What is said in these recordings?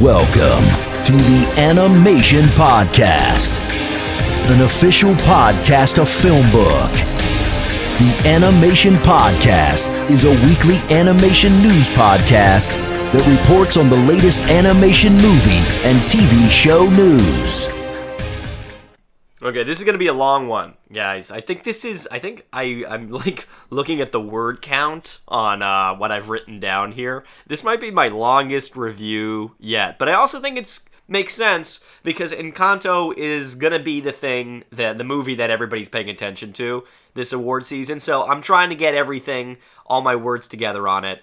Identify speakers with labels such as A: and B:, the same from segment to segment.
A: Welcome to the Animation Podcast, an official podcast of FilmBook. The Animation Podcast is a weekly animation news podcast that reports on the latest animation movie and TV show news.
B: Okay, this is going to be a long one, guys. I'm like looking at the word count on what I've written down here. This might be my longest review yet, but I also think it's makes sense because Encanto is going to be the movie that everybody's paying attention to this award season. So I'm trying to get all my words together on it.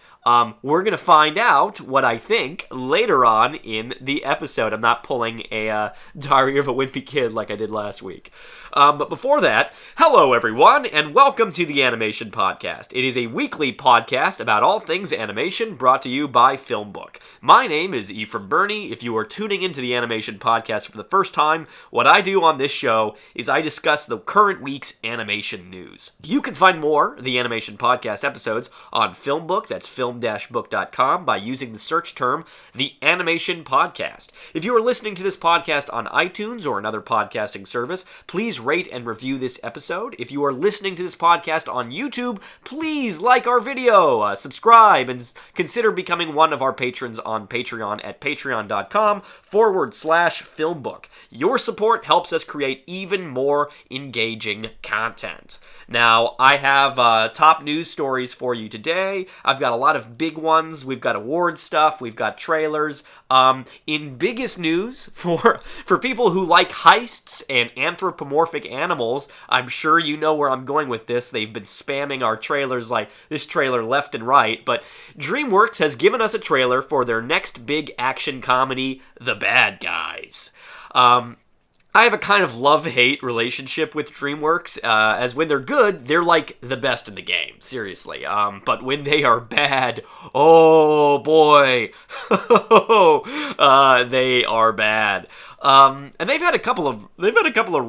B: We're going to find out what I think later on in the episode. I'm not pulling a Diary of a Wimpy Kid like I did last week. But before that, hello everyone, and welcome to the Animation Podcast. It is a weekly podcast about all things animation brought to you by FilmBook. My name is Ephraim Burney. If you are tuning into the Animation Podcast for the first time, what I do on this show is I discuss the current week's animation news. You can find more of the Animation Podcast episodes on FilmBook, that's film-book.com, by using the search term, The Animation Podcast. If you are listening to this podcast on iTunes or another podcasting service, please rate and review this episode. If you are listening to this podcast on YouTube, please like our video, subscribe, and consider becoming one of our patrons on Patreon at patreon.com/FilmBook. Your support helps us create even more engaging content. Now, I have top news stories for you today. I've got a lot of big ones. We've got award stuff. We've got trailers. In biggest news, for people who like heists and anthropomorphic animals, I'm sure you know where I'm going with this. They've been spamming our trailers like this trailer left and right, but DreamWorks has given us a trailer for their next big action comedy, The Bad Guys. I have a kind of love-hate relationship with DreamWorks, as when they're good, they're like the best in the game, seriously. But when they are bad, oh boy, they are bad. And they've had a couple of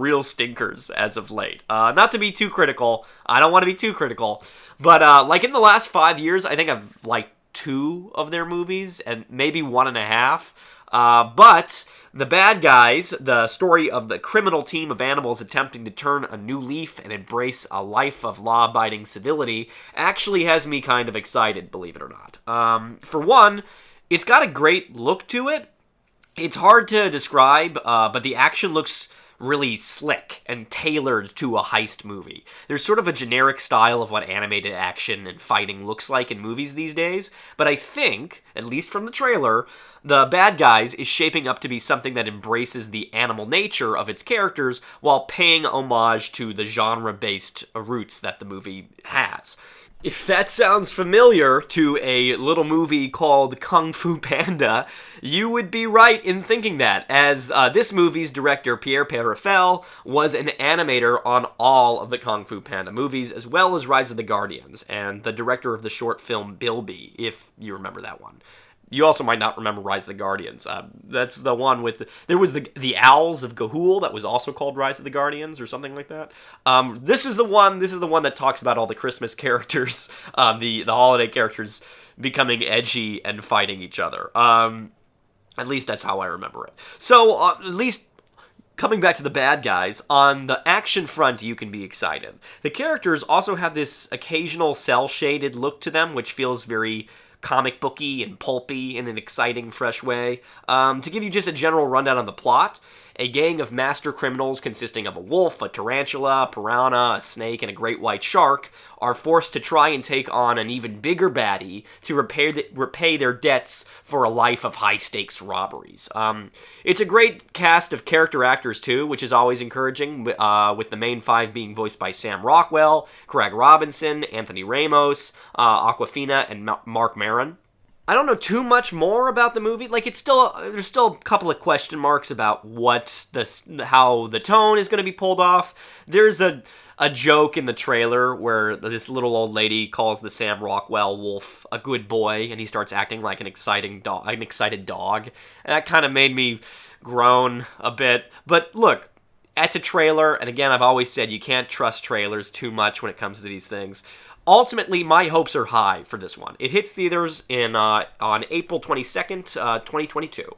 B: real stinkers as of late. Not to be too critical, I don't want to be too critical, but like in the last 5 years, I think I've liked 2 of their movies and maybe 1.5. But The Bad Guys, the story of the criminal team of animals attempting to turn a new leaf and embrace a life of law-abiding civility, actually has me kind of excited, believe it or not. For one, it's got a great look to it. It's hard to describe, but the action looks really slick and tailored to a heist movie. There's sort of a generic style of what animated action and fighting looks like in movies these days, but I think, at least from the trailer, The Bad Guys is shaping up to be something that embraces the animal nature of its characters while paying homage to the genre-based roots that the movie has. If that sounds familiar to a little movie called Kung Fu Panda, you would be right in thinking that, as this movie's director, Pierre Perifel, was an animator on all of the Kung Fu Panda movies, as well as Rise of the Guardians, and the director of the short film Bilby, if you remember that one. You also might not remember Rise of the Guardians. That's the one with... There was the Owls of Ga'Hoole that was also called Rise of the Guardians or something like that. This is the one that talks about all the Christmas characters, the holiday characters becoming edgy and fighting each other. At least that's how I remember it. So, at least... Coming back to The Bad Guys, on the action front, you can be excited. The characters also have this occasional cel-shaded look to them, which feels very comic booky and pulpy in an exciting, fresh way. To give you just a general rundown on the plot, a gang of master criminals consisting of a wolf, a tarantula, a piranha, a snake, and a great white shark are forced to try and take on an even bigger baddie to repay their debts for a life of high-stakes robberies. It's a great cast of character actors, too, which is always encouraging, with the main 5 being voiced by Sam Rockwell, Craig Robinson, Anthony Ramos, Awkwafina, and Mark Maron. I don't know too much more about the movie. Like, there's still a couple of question marks about how the tone is going to be pulled off. There's a joke in the trailer where this little old lady calls the Sam Rockwell wolf a good boy, and he starts acting like an excited dog. And that kind of made me groan a bit. But look, it's a trailer, and again, I've always said you can't trust trailers too much when it comes to these things. ultimately, my hopes are high for this one. It hits theaters on April 22nd, 2022.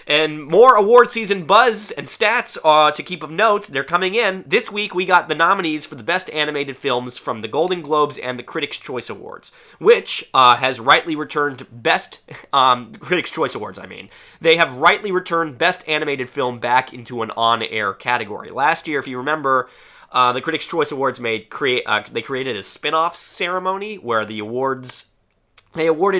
B: And more award season buzz and stats to keep of note. They're coming in. This week, we got the nominees for the Best Animated Films from the Golden Globes and the Critics' Choice Awards, which has rightly returned Best... Critics' Choice Awards, I mean. They have rightly returned Best Animated Film back into an on-air category. Last year, if you remember... the Critics' Choice Awards they created a spin-off ceremony where they awarded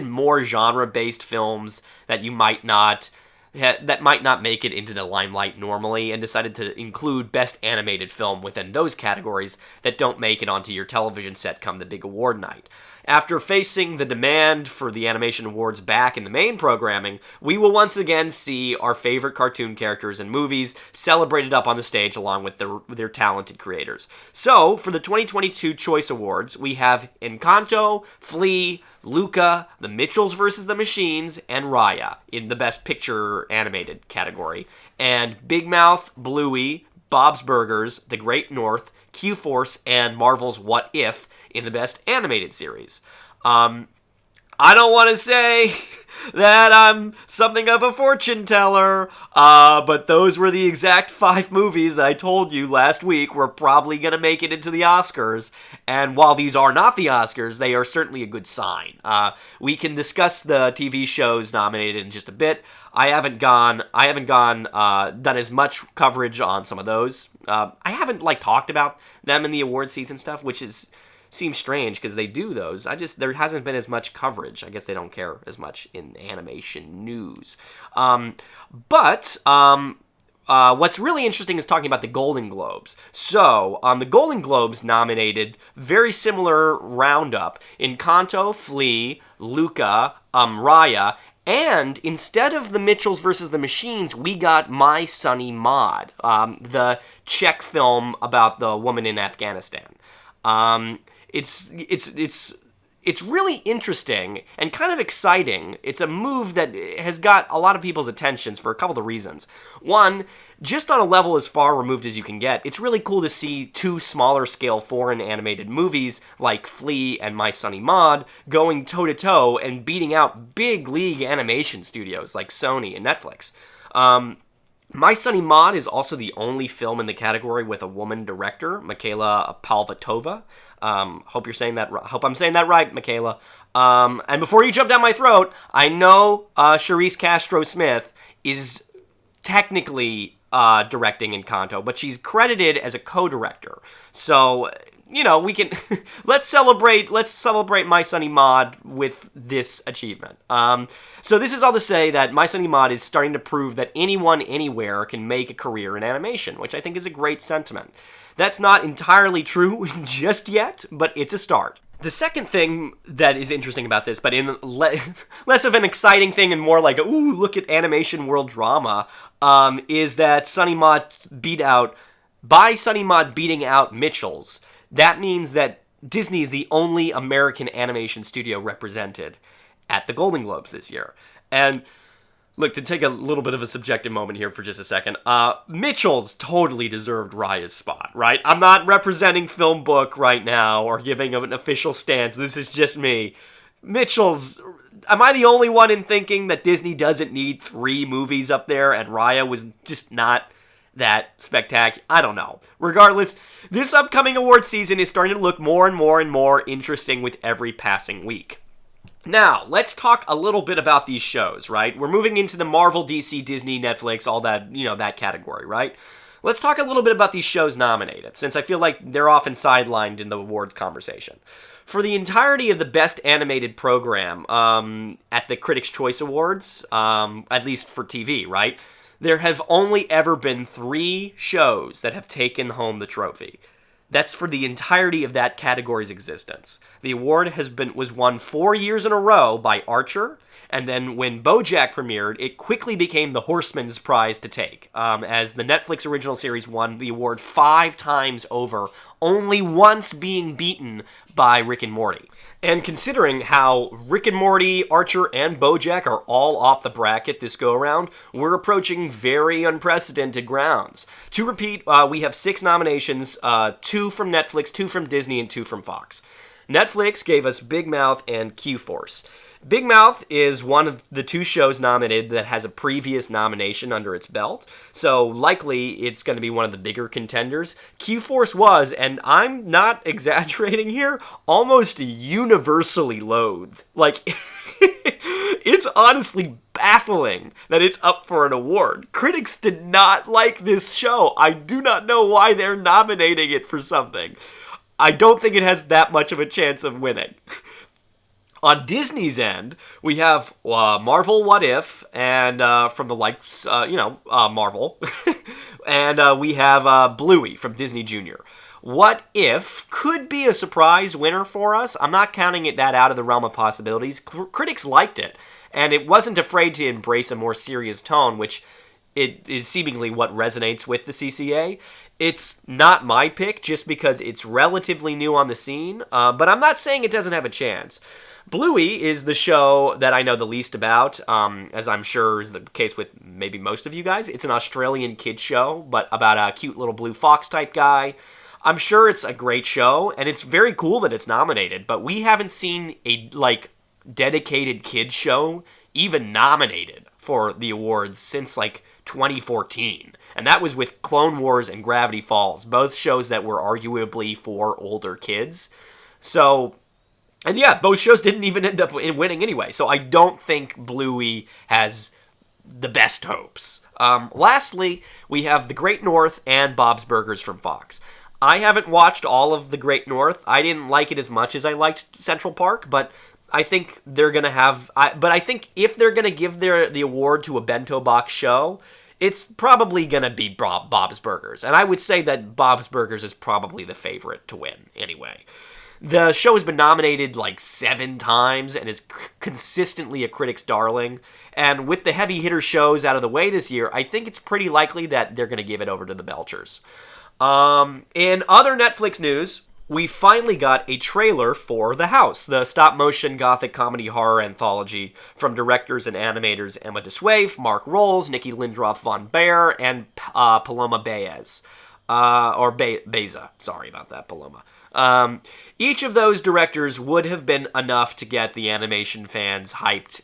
B: more genre-based films that might not make it into the limelight normally, and decided to include Best Animated Film within those categories that don't make it onto your television set come the big award night. After facing the demand for the animation awards back in the main programming, we will once again see our favorite cartoon characters and movies celebrated up on the stage along with their talented creators. So, for the 2022 Choice Awards, we have Encanto, Flea, Luca, The Mitchells vs. the Machines, and Raya in the Best Picture Animated category, and Big Mouth, Bluey, Bob's Burgers, The Great North, Q-Force, and Marvel's What If in the Best Animated Series. I don't want to say that I'm something of a fortune teller, but those were the exact 5 movies that I told you last week were probably going to make it into the Oscars, and while these are not the Oscars, they are certainly a good sign. We can discuss the TV shows nominated in just a bit. I haven't done as much coverage on some of those. I haven't, talked about them in the award season stuff, which seems strange because they do those. There hasn't been as much coverage. I guess they don't care as much in animation news. But what's really interesting is talking about the Golden Globes. So, the Golden Globes nominated very similar roundup: Encanto, Flea, Luca, Raya, and instead of The Mitchells vs. the Machines, we got My Sunny Maud, the Czech film about the woman in Afghanistan. It's really interesting and kind of exciting. It's a move that has got a lot of people's attentions for a couple of reasons. One, just on a level as far removed as you can get, it's really cool to see 2 smaller scale foreign animated movies like Flea and My Sunny Maud going toe-to-toe and beating out big league animation studios like Sony and Netflix. My Sunny Maud is also the only film in the category with a woman director, Michaela Palvatova. Hope I'm saying that right, Michaela. And before you jump down my throat, I know Charise Castro Smith is technically directing Encanto, but she's credited as a co-director. So, we can let's celebrate My Sunny Maud with this achievement. So this is all to say that My Sunny Maud is starting to prove that anyone, anywhere can make a career in animation, which I think is a great sentiment. That's not entirely true just yet, but it's a start. The second thing that is interesting about this, but in less of an exciting thing and more like, ooh, look at animation world drama, is that by Sunny Maud beating out Mitchells, that means that Disney is the only American animation studio represented at the Golden Globes this year. And look, to take a little bit of a subjective moment here for just a second, Mitchells totally deserved Raya's spot, right? I'm not representing FilmBook right now or giving an official stance. This is just me. Mitchells, am I the only one in thinking that Disney doesn't need 3 movies up there and Raya was just not that spectacular? I don't know. Regardless, this upcoming award season is starting to look more and more and more interesting with every passing week. Now, let's talk a little bit about these shows, right? We're moving into the Marvel, DC, Disney, Netflix, all that, that category, right? Let's talk a little bit about these shows nominated, since I feel like they're often sidelined in the awards conversation. For the entirety of the Best Animated Program at the Critics' Choice Awards, at least for TV, right? There have only ever been 3 shows that have taken home the trophy. That's for the entirety of that category's existence. The award was won 4 years in a row by Archer, and then when BoJack premiered, it quickly became the Horseman's prize to take, as the Netflix original series won the award 5 times over, only once being beaten by Rick and Morty. And considering how Rick and Morty, Archer, and BoJack are all off the bracket this go-around, we're approaching very unprecedented grounds. To repeat, we have 6 nominations, 2 from Netflix, 2 from Disney, and 2 from Fox. Netflix gave us Big Mouth and Q-Force. Big Mouth is one of the 2 shows nominated that has a previous nomination under its belt, so likely it's going to be one of the bigger contenders. Q-Force was, and I'm not exaggerating here, almost universally loathed. Like, it's honestly baffling that it's up for an award. Critics did not like this show. I do not know why they're nominating it for something. I don't think it has that much of a chance of winning. On Disney's end, we have Marvel What If, and from the likes, Marvel, and we have Bluey from Disney Junior. What If could be a surprise winner for us. I'm not counting that out of the realm of possibilities. Critics liked it, and it wasn't afraid to embrace a more serious tone, which it is seemingly what resonates with the CCA. It's not my pick just because it's relatively new on the scene, but I'm not saying it doesn't have a chance. Bluey is the show that I know the least about, as I'm sure is the case with maybe most of you guys. It's an Australian kids show, but about a cute little blue fox type guy. I'm sure it's a great show, and it's very cool that it's nominated, but we haven't seen a, dedicated kids show even nominated for the awards since, 2014. And that was with Clone Wars and Gravity Falls, both shows that were arguably for older kids. So... And yeah, both shows didn't even end up winning anyway, so I don't think Bluey has the best hopes. Lastly, we have The Great North and Bob's Burgers from Fox. I haven't watched all of The Great North. I didn't like it as much as I liked Central Park, but I think they're going to have... But I think if they're going to give the award to a bento box show, it's probably going to be Bob's Burgers. And I would say that Bob's Burgers is probably the favorite to win anyway. The show has been nominated 7 times and is consistently a critic's darling. And with the heavy hitter shows out of the way this year, I think it's pretty likely that they're going to give it over to the Belchers. In other Netflix news, we finally got a trailer for The House, the stop-motion gothic comedy horror anthology from directors and animators Emma DeSuave, Mark Rolls, Nikki Lindroth Von Baer, and Paloma Baez. Beza. Sorry about that, Paloma. Each of those directors would have been enough to get the animation fans hyped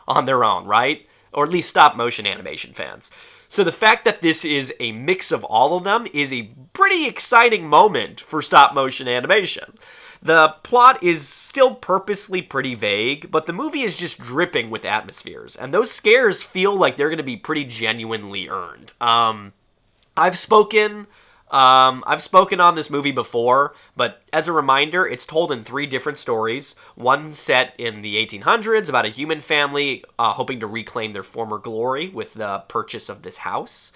B: on their own, right? Or at least stop-motion animation fans. So the fact that this is a mix of all of them is a pretty exciting moment for stop-motion animation. The plot is still purposely pretty vague, but the movie is just dripping with atmospheres, and those scares feel like they're going to be pretty genuinely earned. I've spoken on this movie before, but as a reminder, it's told in 3 different stories. One set in the 1800s about a human family hoping to reclaim their former glory with the purchase of this house.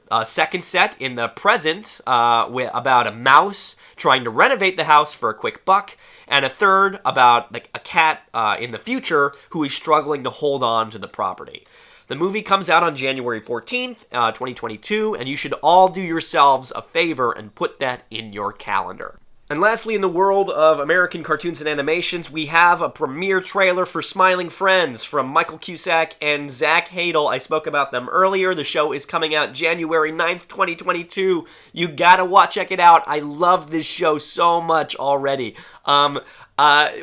B: A second set in the present about a mouse trying to renovate the house for a quick buck. And a third about a cat in the future who is struggling to hold on to the property. The movie comes out on January 14th, 2022, and you should all do yourselves a favor and put that in your calendar. And lastly, in the world of American cartoons and animations, we have a premiere trailer for Smiling Friends from Michael Cusack and Zach Hadel. I spoke about them earlier. The show is coming out January 9th, 2022. You gotta check it out. I love this show so much already.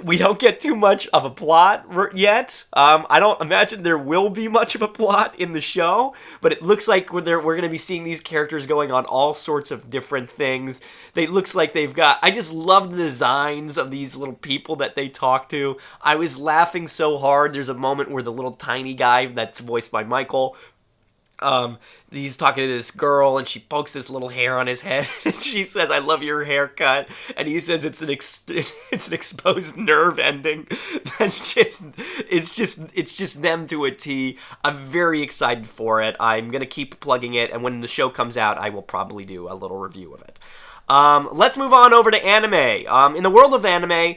B: We don't get too much of a plot yet. I don't imagine there will be much of a plot in the show, but it looks like we're going to be seeing these characters going on all sorts of different things. It looks like they've got... I just love the designs of these little people that they talk to. I was laughing so hard. There's a moment where the little tiny guy that's voiced by Michael... he's talking to this girl and she pokes this little hair on his head and she says, "I love your haircut," and he says it's an exposed nerve ending. It's just them to a T. I'm very excited for it. I'm gonna keep plugging it, and when the show comes out I will probably do a little review of it. Let's move on over to anime. In the world of anime,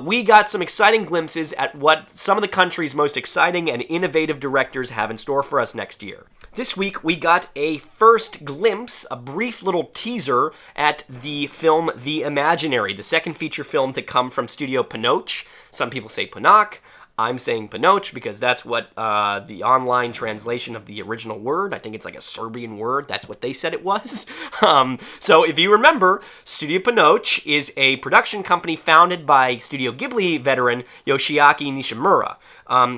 B: we got some exciting glimpses at what some of the country's most exciting and innovative directors have in store for us next year. This week, we got a first glimpse, a brief little teaser at the film The Imaginary, the second feature film to come from Studio Pinoche. Some people say Pinoc. I'm saying Pinoche because that's what the online translation of the original word, I think it's like a Serbian word, that's what they said it was. So if you remember, Studio Pinoche is a production company founded by Studio Ghibli veteran Yoshiaki Nishimura,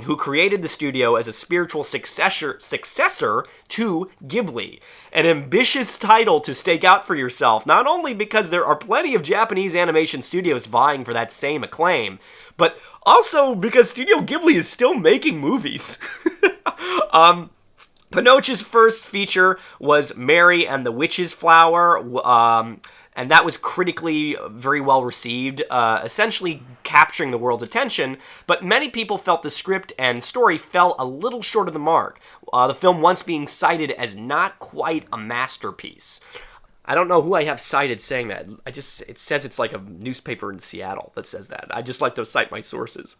B: who created the studio as a spiritual successor to Ghibli. An ambitious title to stake out for yourself, not only because there are plenty of Japanese animation studios vying for that same acclaim, but also because Studio Ghibli is still making movies. Pinoche's first feature was Mary and the Witch's Flower, and that was critically very well received, essentially capturing the world's attention, but many people felt the script and story fell a little short of the mark, the film once being cited as not quite a masterpiece. I don't know who I have cited saying that. It says it's like a newspaper in Seattle that says that. I just like to cite my sources.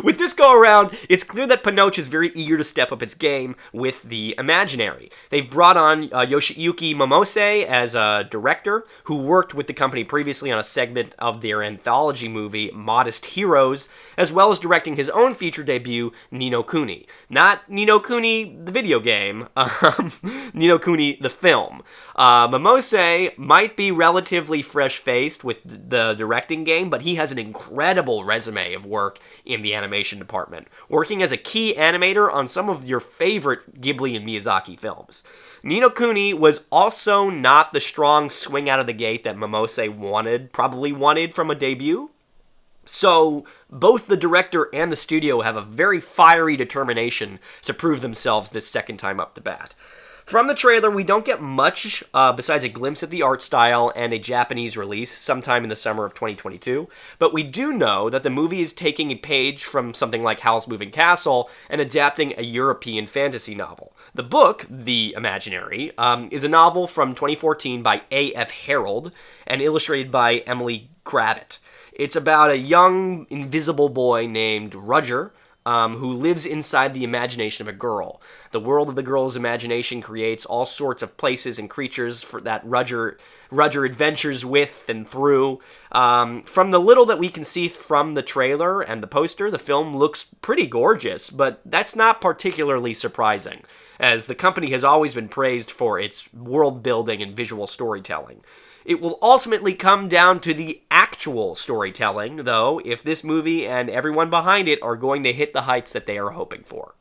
B: With this go around, it's clear that Pinoche is very eager to step up its game with the imaginary. They've brought on Yoshiyuki Momose as a director who worked with the company previously on a segment of their anthology movie, Modest Heroes, as well as directing his own feature debut, Ni no Kuni. Not Ni no Kuni, the video game, Ni no Kuni, the film. Momose might be relatively fresh-faced with the directing game, but he has an incredible resume of work in the animation department, working as a key animator on some of your favorite Ghibli and Miyazaki films. Ni no Kuni was also not the strong swing out of the gate that Momose probably wanted from a debut. So, both the director and the studio have a very fiery determination to prove themselves this second time up the bat. From the trailer, we don't get much besides a glimpse at the art style and a Japanese release sometime in the summer of 2022, but we do know that the movie is taking a page from something like Howl's Moving Castle and adapting a European fantasy novel. The book, The Imaginary, is a novel from 2014 by A.F. Harold and illustrated by Emily Gravett. It's about a young, invisible boy named Roger, who lives inside the imagination of a girl. The world of the girl's imagination creates all sorts of places and creatures that Roger adventures with and through. From the little that we can see from the trailer and the poster, the film looks pretty gorgeous, but that's not particularly surprising, as the company has always been praised for its world building and visual storytelling. It will ultimately come down to the actual storytelling, though, if this movie and everyone behind it are going to hit the heights that they are hoping for.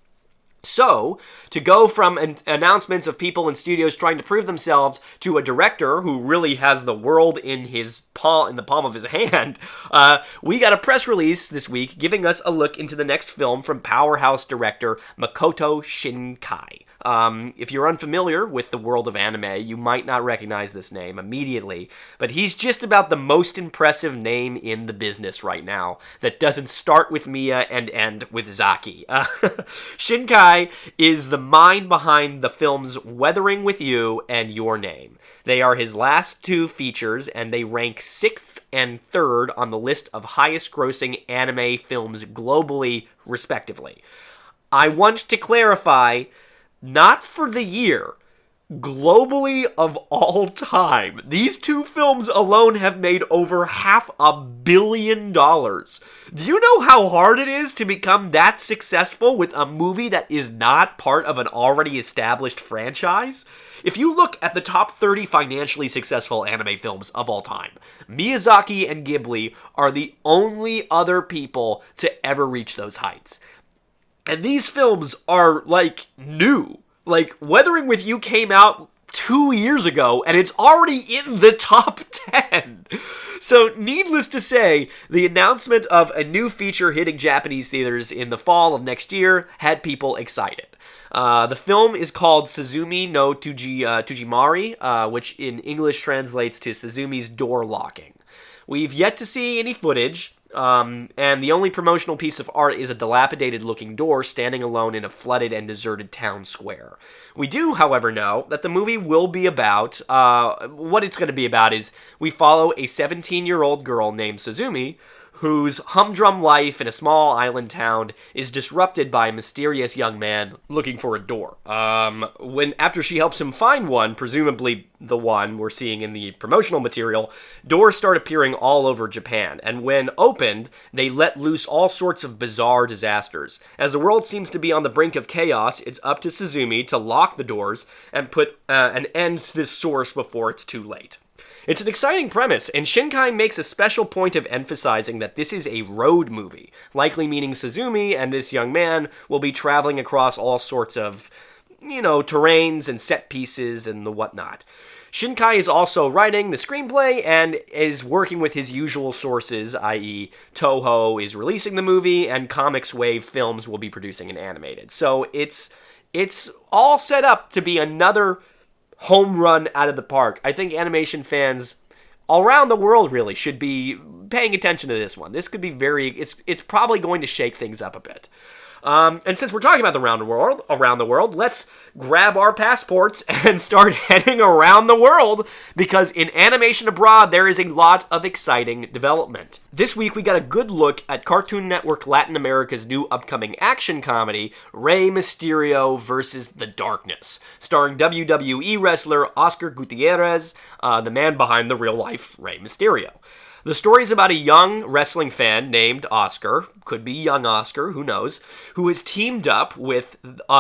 B: So, to go from announcements of people in studios trying to prove themselves to a director who really has the world in the palm of his hand, we got a press release this week giving us a look into the next film from powerhouse director Makoto Shinkai. If you're unfamiliar with the world of anime, you might not recognize this name immediately, but he's just about the most impressive name in the business right now that doesn't start with Mia and end with Zaki. Shinkai is the mind behind the films Weathering with You and Your Name. They are his last two features, and they rank 6th and 3rd on the list of highest-grossing anime films globally, respectively. I want to clarify, not for the year, globally of all time. These two films alone have made over $500 million. Do you know how hard it is to become that successful with a movie that is not part of an already established franchise? If you look at the top 30 financially successful anime films of all time, Miyazaki and Ghibli are the only other people to ever reach those heights. And these films are, new. Weathering with You came out 2 years ago, and it's already in the top 10. So, needless to say, the announcement of a new feature hitting Japanese theaters in the fall of next year had people excited. The film is called Suzumi no Tujimari, which in English translates to Suzumi's Door Locking. We've yet to see any footage, and the only promotional piece of art is a dilapidated-looking door standing alone in a flooded and deserted town square. We do, however, know that the movie will be about, what it's going to be about is we follow a 17-year-old girl named Suzumi whose humdrum life in a small island town is disrupted by a mysterious young man looking for a door. After she helps him find one, presumably the one we're seeing in the promotional material, doors start appearing all over Japan, and when opened, they let loose all sorts of bizarre disasters. As the world seems to be on the brink of chaos, it's up to Suzumi to lock the doors and put an end to this source before it's too late. It's an exciting premise, and Shinkai makes a special point of emphasizing that this is a road movie, likely meaning Suzumi and this young man will be traveling across all sorts of, terrains and set pieces and the whatnot. Shinkai is also writing the screenplay and is working with his usual sources, i.e. Toho is releasing the movie and Comics Wave Films will be producing an animated. So it's all set up to be another home run out of the park. I think animation fans all around the world really should be paying attention to this one. This could be it's probably going to shake things up a bit. And since we're talking about around the world, let's grab our passports and start heading around the world, because in animation abroad, there is a lot of exciting development. This week, we got a good look at Cartoon Network Latin America's new upcoming action comedy, Rey Mysterio vs. the Darkness, starring WWE wrestler Oscar Gutierrez, the man behind the real-life Rey Mysterio. The story is about a young wrestling fan named Oscar, could be young Oscar, who knows, who has teamed up with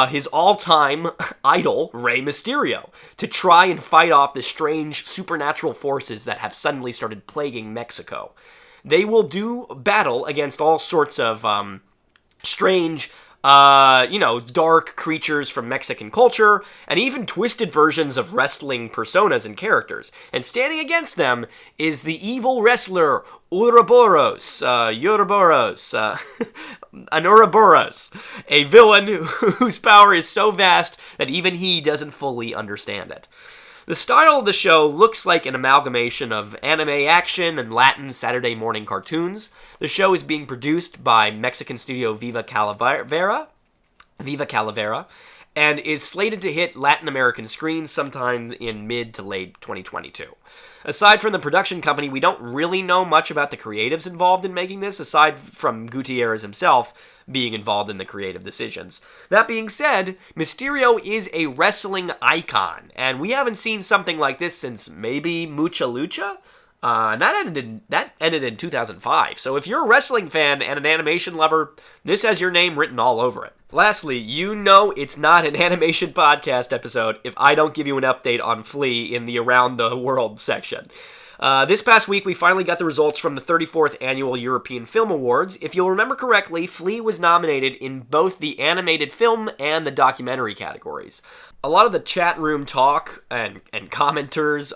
B: his all-time idol, Rey Mysterio, to try and fight off the strange supernatural forces that have suddenly started plaguing Mexico. They will do battle against all sorts of strange, dark creatures from Mexican culture, and even twisted versions of wrestling personas and characters. And standing against them is the evil wrestler Ouroboros, an Ouroboros, a villain whose power is so vast that even he doesn't fully understand it. The style of the show looks like an amalgamation of anime action and Latin Saturday morning cartoons. The show is being produced by Mexican studio Viva Calavera, and is slated to hit Latin American screens sometime in mid to late 2022. Aside from the production company, we don't really know much about the creatives involved in making this, aside from Gutierrez himself being involved in the creative decisions. That being said, Mysterio is a wrestling icon, and we haven't seen something like this since maybe Mucha Lucha? And that ended in 2005. So if you're a wrestling fan and an animation lover, this has your name written all over it. Lastly, it's not an animation podcast episode if I don't give you an update on Flea in the Around the World section. This past week, we finally got the results from the 34th Annual European Film Awards. If you'll remember correctly, Flea was nominated in both the animated film and the documentary categories. A lot of the chat room talk and commenters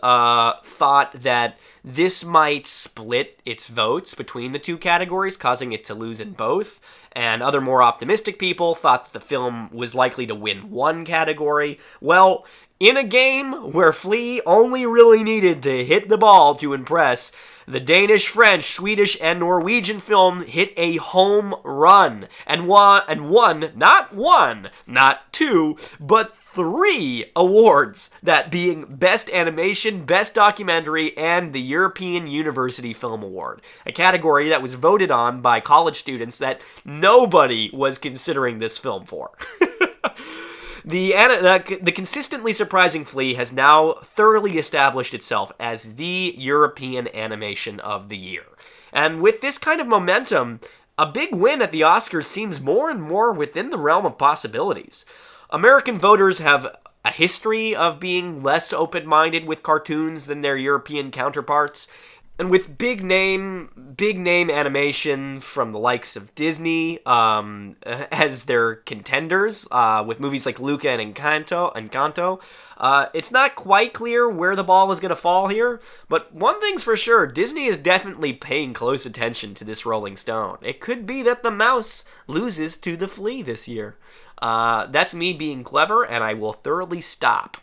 B: thought that this might split its votes between the two categories, causing it to lose in both. And other more optimistic people thought that the film was likely to win one category. Well, in a game where Flea only really needed to hit the ball to impress, the Danish, French, Swedish, and Norwegian film hit a home run and won not one, not two, but 3 awards, that being Best Animation, Best Documentary, and the European University Film Award, a category that was voted on by college students that nobody was considering this film for. The consistently surprising Flea has now thoroughly established itself as the European animation of the year. And with this kind of momentum, a big win at the Oscars seems more and more within the realm of possibilities. American voters have a history of being less open-minded with cartoons than their European counterparts. And with big name animation from the likes of Disney as their contenders, with movies like Luca and Encanto, it's not quite clear where the ball is going to fall here, but one thing's for sure, Disney is definitely paying close attention to this Rolling Stone. It could be that the mouse loses to the flea this year. That's me being clever, and I will thoroughly stop.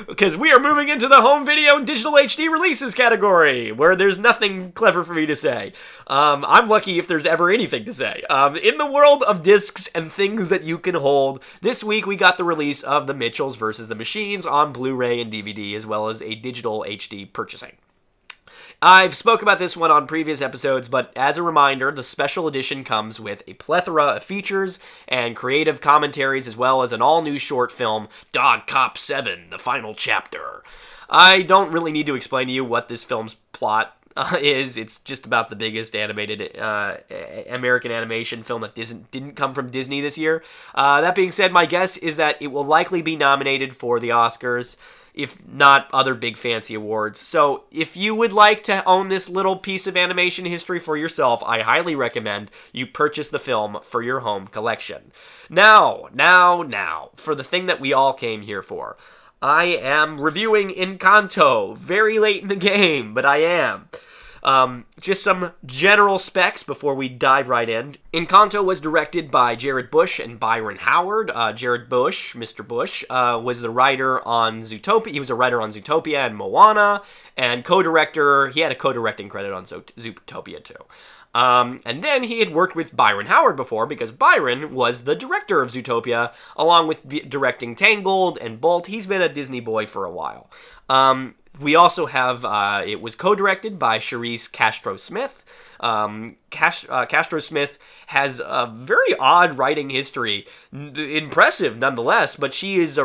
B: Because we are moving into the home video and digital HD releases category, where there's nothing clever for me to say. I'm lucky if there's ever anything to say. In the world of discs and things that you can hold, this week we got the release of The Mitchells vs. the Machines on Blu-ray and DVD, as well as a digital HD purchasing. I've spoke about this one on previous episodes, but as a reminder, the special edition comes with a plethora of features and creative commentaries, as well as an all-new short film, Dog Cop 7, The Final Chapter. I don't really need to explain to you what this film's plot is. It's just about the biggest animated American animation film that didn't come from Disney this year. That being said, my guess is that it will likely be nominated for the Oscars, if not other big fancy awards. So if you would like to own this little piece of animation history for yourself, I highly recommend you purchase the film for your home collection. Now, for the thing that we all came here for. I am reviewing Encanto, very late in the game, but I am. Just some general specs before we dive right in. Encanto was directed by Jared Bush and Byron Howard. Jared Bush, Mr. Bush, was the writer on Zootopia. He was a writer on Zootopia and Moana, and co-director. He had a co-directing credit on Zootopia too. And then he had worked with Byron Howard before, because Byron was the director of Zootopia, along with directing Tangled and Bolt. He's been a Disney boy for a while. We also have, it was co-directed by Charise Castro Smith. Castro Smith has a very odd writing history, impressive nonetheless, but she's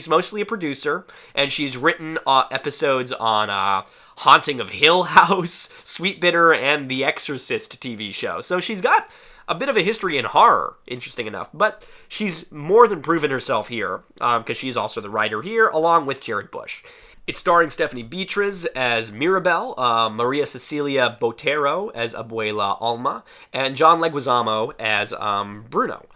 B: mostly a producer, and she's written episodes on Haunting of Hill House, Sweet Bitter, and The Exorcist TV show. So she's got a bit of a history in horror, interesting enough, but she's more than proven herself here, because she's also the writer here, along with Jared Bush. It's starring Stephanie Beatriz as Mirabel, María Cecilia Botero as Abuela Alma, and John Leguizamo as Bruno.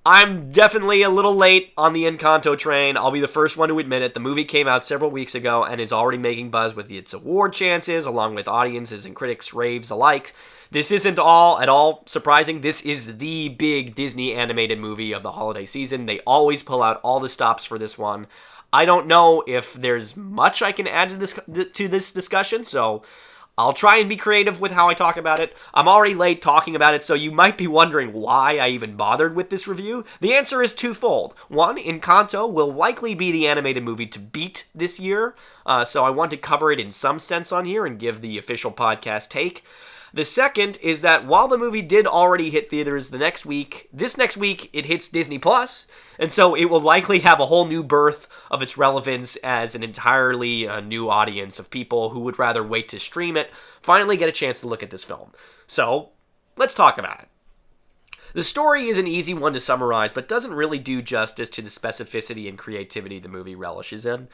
B: I'm definitely a little late on the Encanto train. I'll be the first one to admit it. The movie came out several weeks ago and is already making buzz with its award chances, along with audiences and critics' raves alike. This isn't at all surprising. This is the big Disney animated movie of the holiday season. They always pull out all the stops for this one. I don't know if there's much I can add to this discussion, so I'll try and be creative with how I talk about it. I'm already late talking about it, so you might be wondering why I even bothered with this review. The answer is twofold. One, Encanto will likely be the animated movie to beat this year, so I want to cover it in some sense on here and give the official podcast take. The second is that while the movie did already hit theaters this next week, it hits Disney+, and so it will likely have a whole new birth of its relevance as an entirely new audience of people who would rather wait to stream it, finally get a chance to look at this film. So, let's talk about it. The story is an easy one to summarize, but doesn't really do justice to the specificity and creativity the movie relishes in.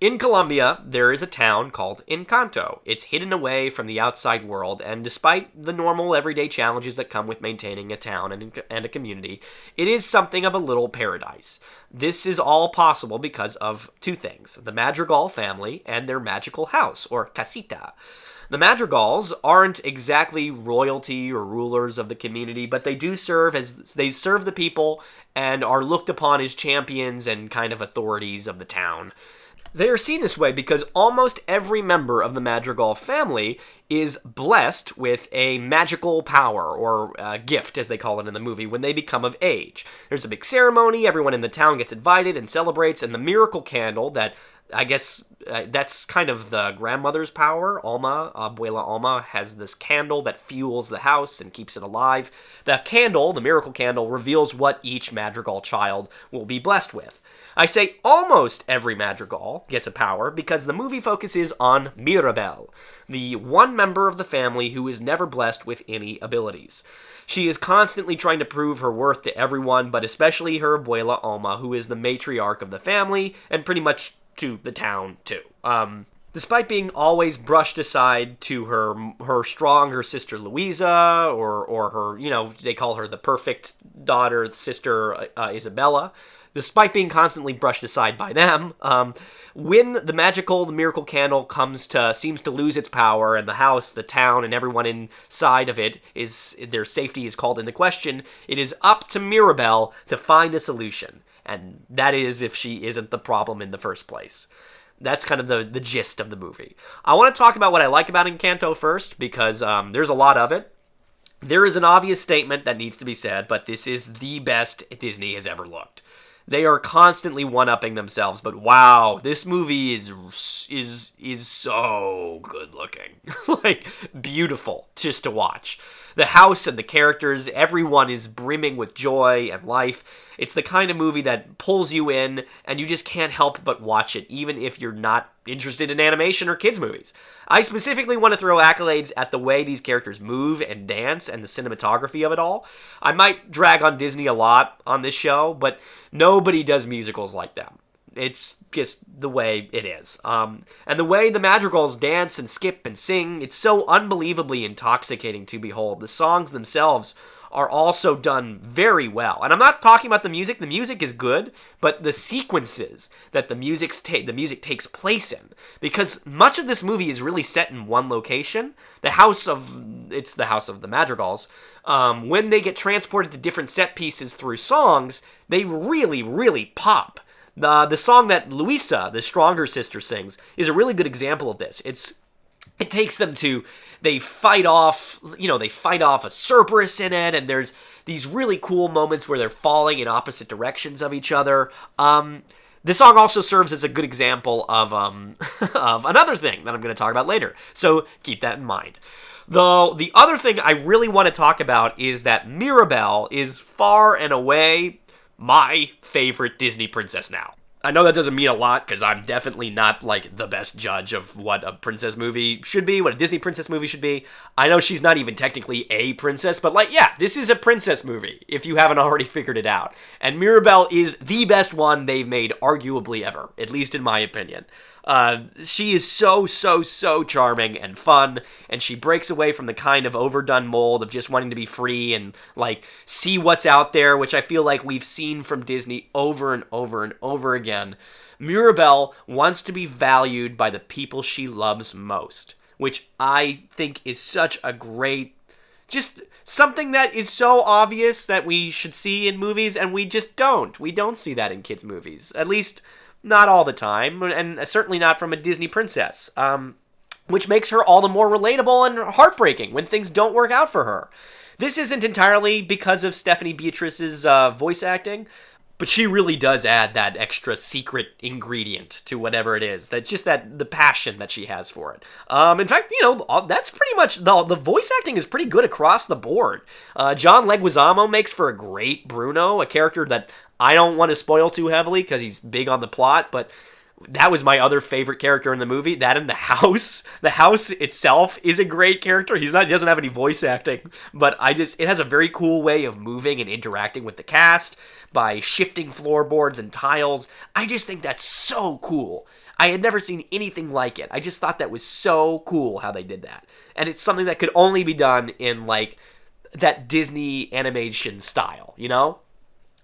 B: In Colombia, there is a town called Encanto. It's hidden away from the outside world, and despite the normal everyday challenges that come with maintaining a town and a community, it is something of a little paradise. This is all possible because of two things: the Madrigal family and their magical house, or casita. The Madrigals aren't exactly royalty or rulers of the community, but they serve the people and are looked upon as champions and kind of authorities of the town. They are seen this way because almost every member of the Madrigal family is blessed with a magical power, or gift, as they call it in the movie, when they become of age. There's a big ceremony, everyone in the town gets invited and celebrates, and the miracle candle that, I guess, that's kind of the grandmother's power. Abuela Alma, has this candle that fuels the house and keeps it alive. That candle, the miracle candle, reveals what each Madrigal child will be blessed with. I say almost every Madrigal gets a power because the movie focuses on Mirabel, the one member of the family who is never blessed with any abilities. She is constantly trying to prove her worth to everyone, but especially her Abuela Alma, who is the matriarch of the family and pretty much to the town too. Despite being always brushed aside to her stronger sister Louisa, or her, they call her the perfect daughter, sister Isabella. Despite being constantly brushed aside by them, when the miracle candle seems to lose its power, and the house, the town, and everyone inside of it their safety is called into question, it is up to Mirabel to find a solution. And that is if she isn't the problem in the first place. That's kind of the gist of the movie. I want to talk about what I like about Encanto first, because there's a lot of it. There is an obvious statement that needs to be said, but this is the best Disney has ever looked. They are constantly one-upping themselves, but wow, this movie is so good looking. Like, beautiful just to watch. The house and the characters, everyone is brimming with joy and life. It's the kind of movie that pulls you in, and you just can't help but watch it, even if you're not interested in animation or kids' movies. I specifically want to throw accolades at the way these characters move and dance and the cinematography of it all. I might drag on Disney a lot on this show, but nobody does musicals like them. It's just the way it is. And the way the Madrigals dance and skip and sing, it's so unbelievably intoxicating to behold. The songs themselves are also done very well. And I'm not talking about the music. The music is good, but the sequences that the music takes place in. Because much of this movie is really set in one location. It's the house of the Madrigals. When they get transported to different set pieces through songs, they really, really pop. The song that Luisa, the stronger sister, sings is a really good example of this. It takes them to, they fight off a Cerberus in it, and there's these really cool moments where they're falling in opposite directions of each other. The song also serves as a good example of another thing that I'm going to talk about later, so keep that in mind. Though the other thing I really want to talk about is that Mirabel is far and away my favorite Disney princess now. I know that doesn't mean a lot, because I'm definitely not, like, the best judge of what a princess movie should be, what a Disney princess movie should be. I know she's not even technically a princess, but, like, yeah, this is a princess movie, if you haven't already figured it out. And Mirabel is the best one they've made, arguably ever, at least in my opinion. She is so charming and fun, and she breaks away from the kind of overdone mold of just wanting to be free and, like, see what's out there, which I feel like we've seen from Disney over and over and over again. Mirabel wants to be valued by the people she loves most, which I think is such a great, just something that is so obvious that we should see in movies, and we just don't. We don't see that in kids' movies, at least not all the time, and certainly not from a Disney princess, which makes her all the more relatable and heartbreaking when things don't work out for her. This isn't entirely because of Stephanie Beatriz's voice acting, but she really does add that extra secret ingredient to whatever it is. That's just the passion that she has for it. In fact, that's pretty much, the voice acting is pretty good across the board. John Leguizamo makes for a great Bruno, a character that I don't want to spoil too heavily because he's big on the plot, but that was my other favorite character in the movie. That and the house. The house itself is a great character. He doesn't have any voice acting, but it has a very cool way of moving and interacting with the cast by shifting floorboards and tiles. I just think that's so cool. I had never seen anything like it. I just thought that was so cool how they did that. And it's something that could only be done in, like, that Disney animation style, you know?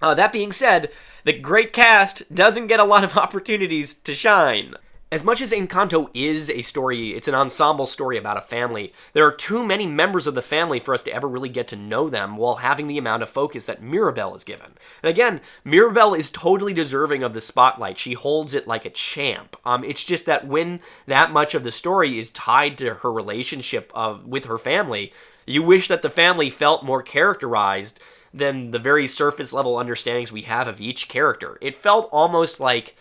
B: That being said, the great cast doesn't get a lot of opportunities to shine. As much as Encanto is a story, it's an ensemble story about a family, there are too many members of the family for us to ever really get to know them while having the amount of focus that Mirabel is given. And again, Mirabel is totally deserving of the spotlight. She holds it like a champ. It's just that when that much of the story is tied to her relationship with her family, you wish that the family felt more characterized than the very surface level understandings we have of each character. It felt almost like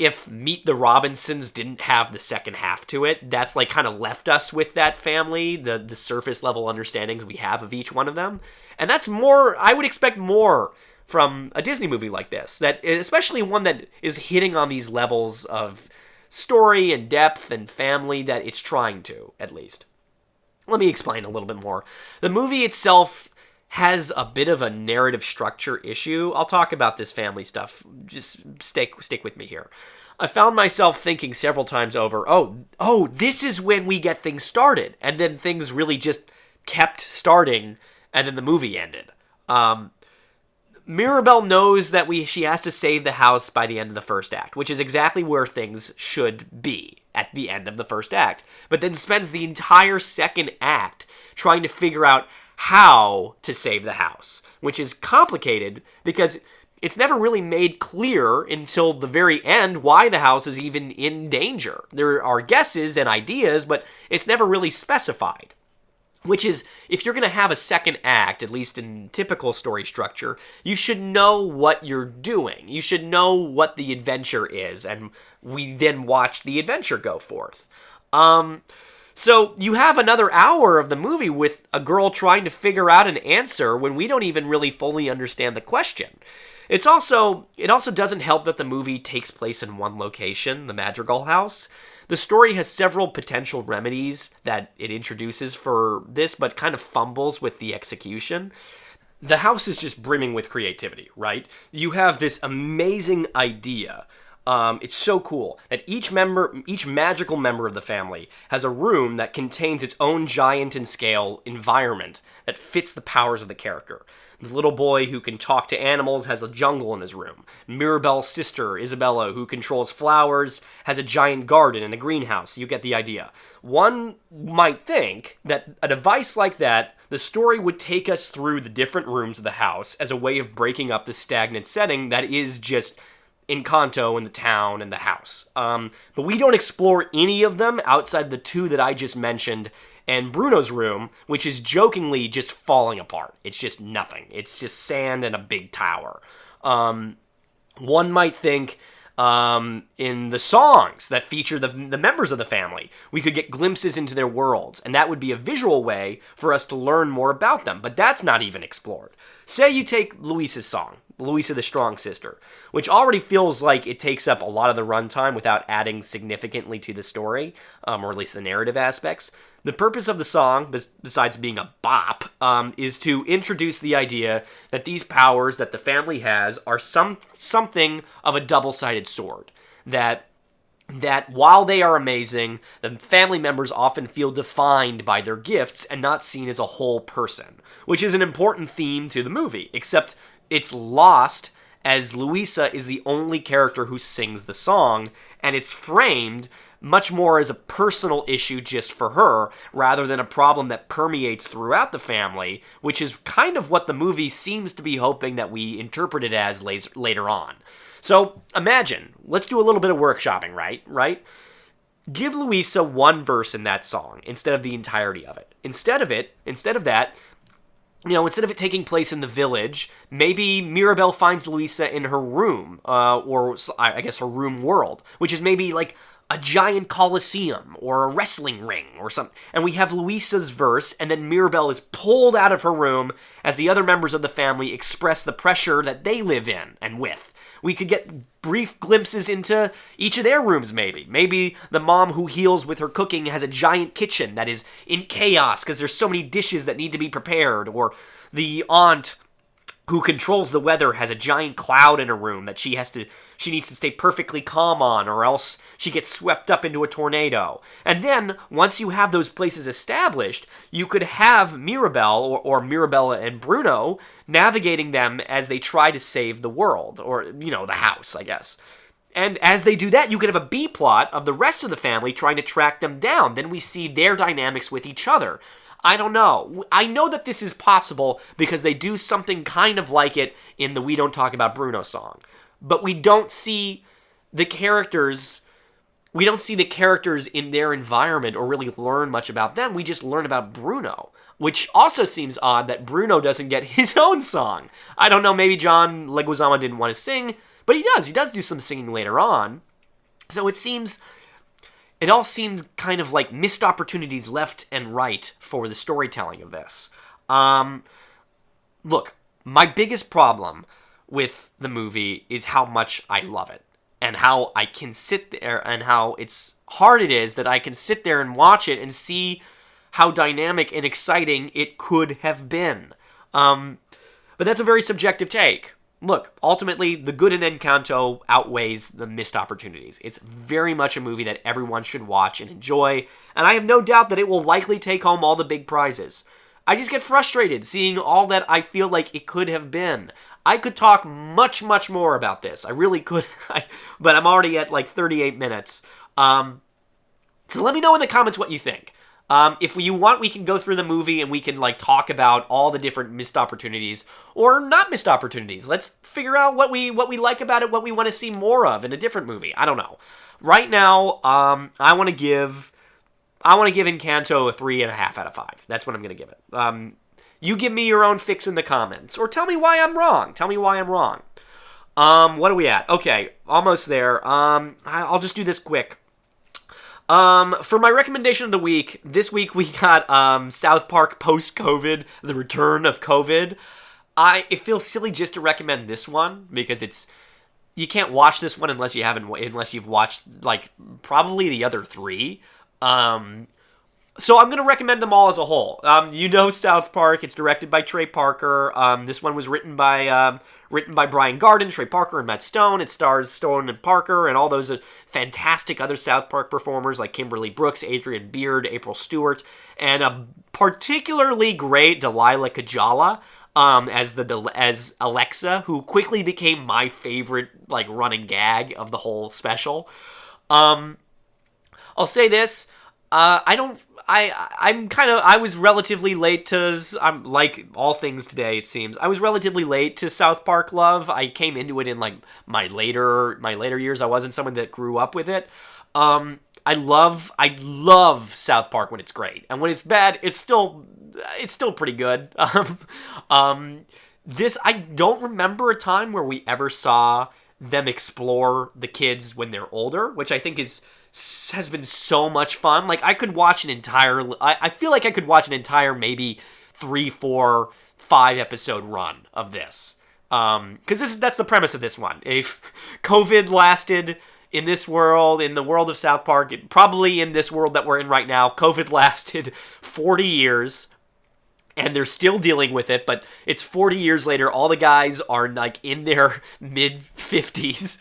B: if Meet the Robinsons didn't have the second half to it, that's like kind of left us with that family, the surface level understandings we have of each one of them. And that's more, I would expect more from a Disney movie like this, that especially one that is hitting on these levels of story and depth and family that it's trying to, at least. Let me explain a little bit more. The movie itself has a bit of a narrative structure issue. I'll talk about this family stuff. Just stick with me here. I found myself thinking several times over, oh, this is when we get things started. And then things really just kept starting, and then the movie ended. Mirabel knows that she has to save the house by the end of the first act, which is exactly where things should be at the end of the first act. But then spends the entire second act trying to figure out how to save the house, which is complicated because it's never really made clear until the very end why the house is even in danger. There are guesses and ideas, but it's never really specified. Which is, if you're going to have a second act, at least in typical story structure, you should know what you're doing. You should know what the adventure is, and we then watch the adventure go forth. So you have another hour of the movie with a girl trying to figure out an answer when we don't even really fully understand the question. It also doesn't help that the movie takes place in one location, the Madrigal house. The story has several potential remedies that it introduces for this, but kind of fumbles with the execution. The house is just brimming with creativity, right? You have this amazing idea. It's so cool that each magical member of the family has a room that contains its own giant in scale environment that fits the powers of the character. The little boy who can talk to animals has a jungle in his room. Mirabel's sister, Isabella, who controls flowers, has a giant garden and a greenhouse. You get the idea. One might think that a device like that, the story would take us through the different rooms of the house as a way of breaking up the stagnant setting that is just Encanto and the town and the house. But we don't explore any of them outside the two that I just mentioned and Bruno's room, which is jokingly just falling apart. It's just nothing. It's just sand and a big tower. One might think in the songs that feature the members of the family, we could get glimpses into their worlds, and that would be a visual way for us to learn more about them, but that's not even explored. Say you take Luisa's song, Luisa the Strong Sister, which already feels like it takes up a lot of the runtime without adding significantly to the story, or at least the narrative aspects. The purpose of the song, besides being a bop, is to introduce the idea that these powers that the family has are something of a double-sided sword. That while they are amazing, the family members often feel defined by their gifts and not seen as a whole person, which is an important theme to the movie, except it's lost as Luisa is the only character who sings the song, and it's framed much more as a personal issue just for her, rather than a problem that permeates throughout the family, which is kind of what the movie seems to be hoping that we interpret it as later on. So imagine, let's do a little bit of workshopping, right? Give Luisa one verse in that song instead of the entirety of it. Instead of it taking place in the village, maybe Mirabel finds Luisa in her room, or I guess her room world, which is maybe like a giant coliseum or a wrestling ring or something. And we have Luisa's verse, and then Mirabel is pulled out of her room as the other members of the family express the pressure that they live in and with. We could get brief glimpses into each of their rooms, maybe. Maybe the mom who heals with her cooking has a giant kitchen that is in chaos because there's so many dishes that need to be prepared. Or the aunt who controls the weather has a giant cloud in her room that she needs to stay perfectly calm on, or else she gets swept up into a tornado. And then, once you have those places established, you could have Mirabel, or Mirabella and Bruno, navigating them as they try to save the world, or, the house, I guess. And as they do that, you could have a B-plot of the rest of the family trying to track them down. Then we see their dynamics with each other. I don't know. I know that this is possible because they do something kind of like it in the We Don't Talk About Bruno song. But we don't see the characters in their environment or really learn much about them. We just learn about Bruno, which also seems odd that Bruno doesn't get his own song. I don't know, maybe John Leguizamo didn't want to sing, but he does. He does do some singing later on. So it all seemed kind of like missed opportunities left and right for the storytelling of this. Look, my biggest problem with the movie is how much I love it, and how I can sit there, and how hard it is that I can sit there and watch it and see how dynamic and exciting it could have been. But that's a very subjective take. Look, ultimately, the good in Encanto outweighs the missed opportunities. It's very much a movie that everyone should watch and enjoy, and I have no doubt that it will likely take home all the big prizes. I just get frustrated seeing all that I feel like it could have been. I could talk much, much more about this. I really could, but I'm already at like 38 minutes. So let me know in the comments what you think. If you want, we can go through the movie and we can talk about all the different missed opportunities or not missed opportunities. Let's figure out what we like about it, what we want to see more of in a different movie. I don't know. Right now, I want to give I want to give Encanto a 3.5 out of 5. That's what I'm going to give it. You give me your own fix in the comments, or tell me why I'm wrong. What are we at? Okay, almost there. I'll just do this quick. For my recommendation of the week, this week we got South Park Post-COVID, The Return of COVID. It feels silly just to recommend this one because you can't watch this one unless you've watched like probably the other 3. So I'm going to recommend them all as a whole. South Park. It's directed by Trey Parker. This one was written by Brian Garden, Trey Parker, and Matt Stone. It stars Stone and Parker and all those fantastic other South Park performers like Kimberly Brooks, Adrian Beard, April Stewart, and a particularly great Delilah Kajala as Alexa, who quickly became my favorite like running gag of the whole special. I'll say this. I was relatively late to, like all things today, it seems. I was relatively late to South Park love. I came into it in like my later years. I wasn't someone that grew up with it. I love South Park when it's great, and when it's bad, it's still pretty good. I don't remember a time where we ever saw them explore the kids when they're older, which I think has been so much fun. Like I feel like I could watch an entire maybe 3, 4, 5 episode run of this. Because that's the premise of this one. If COVID lasted in this world, in the world of South Park, probably in this world that we're in right now, COVID lasted 40 years. And they're still dealing with it, but it's 40 years later. All the guys are like in their mid-50s.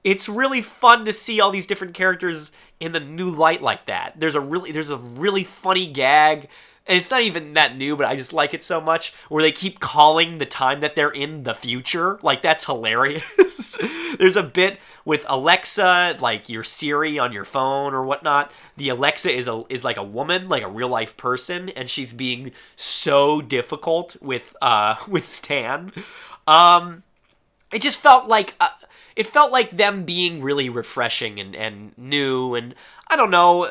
B: It's really fun to see all these different characters in a new light like that. There's a really funny gag, and it's not even that new, but I just like it so much, where they keep calling the time that they're in the future. Like, that's hilarious. There's a bit with Alexa, like your Siri on your phone or whatnot. The Alexa is like a woman, like a real life person, and she's being so difficult with Stan. It just felt like it felt like them being really refreshing and new, and I don't know.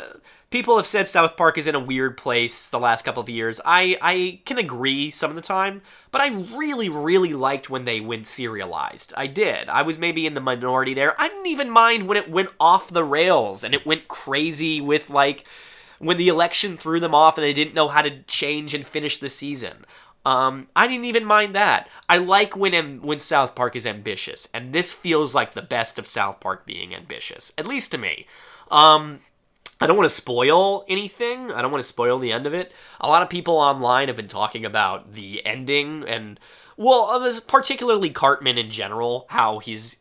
B: People have said South Park is in a weird place the last couple of years. I can agree some of the time, but I really, really liked when they went serialized. I did. I was maybe in the minority there. I didn't even mind when it went off the rails and it went crazy with, like, when the election threw them off and they didn't know how to change and finish the season. I didn't even mind that. I like when South Park is ambitious, and this feels like the best of South Park being ambitious, at least to me. I don't want to spoil anything. I don't want to spoil the end of it. A lot of people online have been talking about the ending and, well, particularly Cartman in general, how his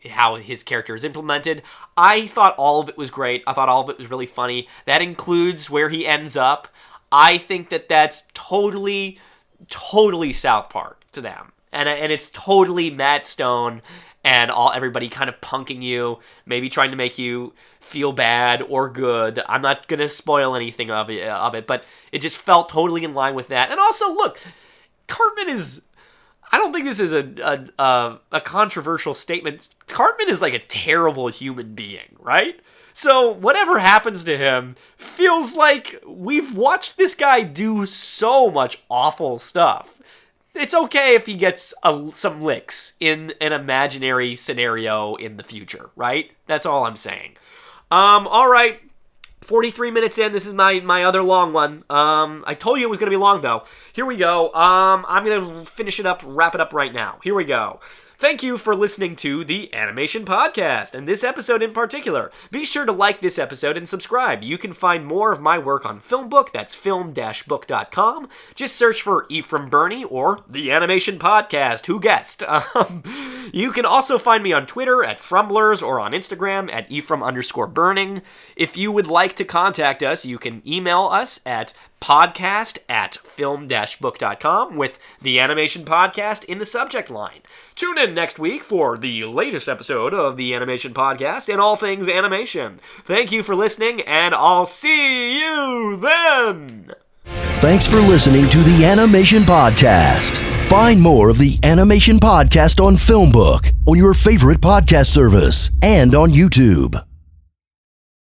B: character is implemented. I thought all of it was great. I thought all of it was really funny. That includes where he ends up. I think that's totally South Park to them. And it's totally Matt Stone and everybody kind of punking you, maybe trying to make you feel bad or good. I'm not going to spoil anything of it, but it just felt totally in line with that. And also, look, Cartman is... I don't think this is a controversial statement. Cartman is like a terrible human being, right? So whatever happens to him feels like we've watched this guy do so much awful stuff. It's okay if he gets some licks in an imaginary scenario in the future, right? That's all I'm saying. All right. 43 minutes in. This is my other long one. I told you it was going to be long, though. Here we go. I'm going to wrap it up right now. Here we go. Thank you for listening to the Animation Podcast, and this episode in particular. Be sure to like this episode and subscribe. You can find more of my work on FilmBook. That's film-book.com. Just search for Ephraim Burney or the Animation Podcast. Who guessed? You can also find me on Twitter at Frumblers or on Instagram at Ephraim_Burning. If you would like to contact us, you can email us at podcast@film-book.com with the Animation Podcast in the subject line. Tune in next week for the latest episode of the Animation Podcast and all things animation. Thank you for listening, and I'll see you then!
A: Thanks for listening to the Animation Podcast. Find more of the Animation Podcast on FilmBook, on your favorite podcast service, and on YouTube.